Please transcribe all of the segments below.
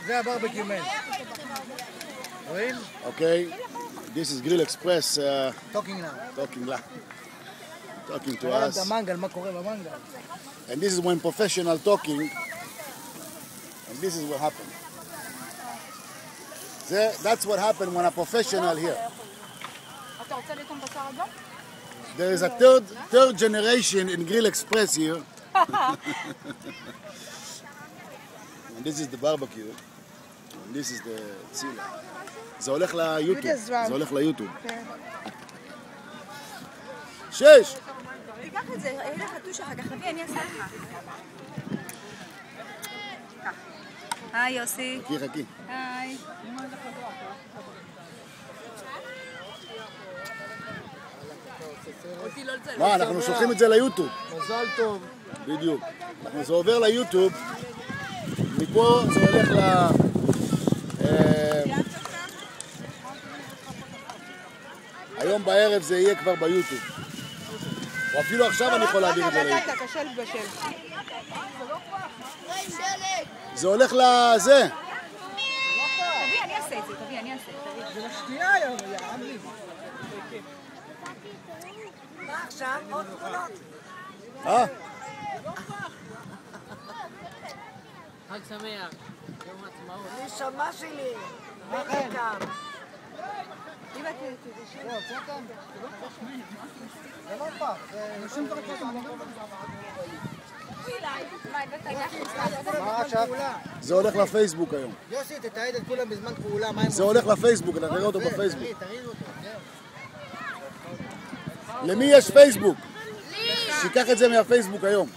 זה הברבקיו מן. רואים? Okay, this is Grill Express Talking now. talking to us. המנגל, מה קורה במנגל? And this is when professional talking, and this is what happened. That's what happened when a professional here. There is a third generation in Grill Express here. And this is the barbecue. And this is the צילה. זה הולך ליוטיוב. זה הולך ליוטיוב. 6! תיקח את זה, אין לך טוש אחר כך, תביא, אני אעשה לך. היי יוסי. חכי. היי. מה, אנחנו שולחים את זה ליוטיוב. מזל טוב. בדיוק. זה עובר ליוטיוב, מפה זה הולך היום בערב זה יהיה כבר ביוטיוב. או אפילו עכשיו אני יכול להעביר את זה ליוטיוב. קשה לבשל. זה הולך לזה. תביא, אני אעשה את זה, תביא, אני אעשה את זה. זה לשתייה היום, יעמי. מה עכשיו? עוד תמונות. חג שמח, יום עצמאות. נשמה שלי, בקר. זה לא פח, זה נשים דרכות. מה עכשיו? זה הולך לפייסבוק היום. יוסי, תתעד את כולם בזמן פעולה. זה הולך לפייסבוק, אתה תראה אותו בפייסבוק. תראי אותו. למי יש פייסבוק? שיקח את זה מהפייסבוק היום.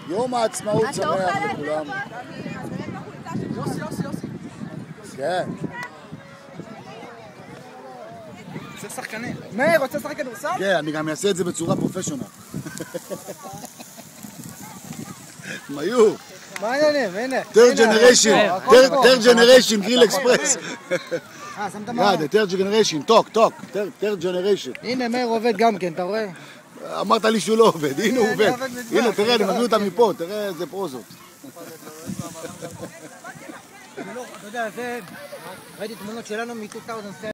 יום העצמאות שמח לכולם. יוסי. כן. רוצה שחקנים. מאיר, רוצה לשחק כדורסל? כן, אני גם אעשה את זה בצורה פרופשיונל. מיור. מה העניינים? הנה. third generation Grill Express. שמת מה? the third generation, talk, third generation. הנה, מאיר עובד גם כן, אתה רואה? אמרת לי שהוא לא עובד, הנה הוא עובד. הנה, תראה, אני מביא אותה מפה, תראה איזה פרוזות. אתה יודע, ראיתי תמונות שלנו מ-2007.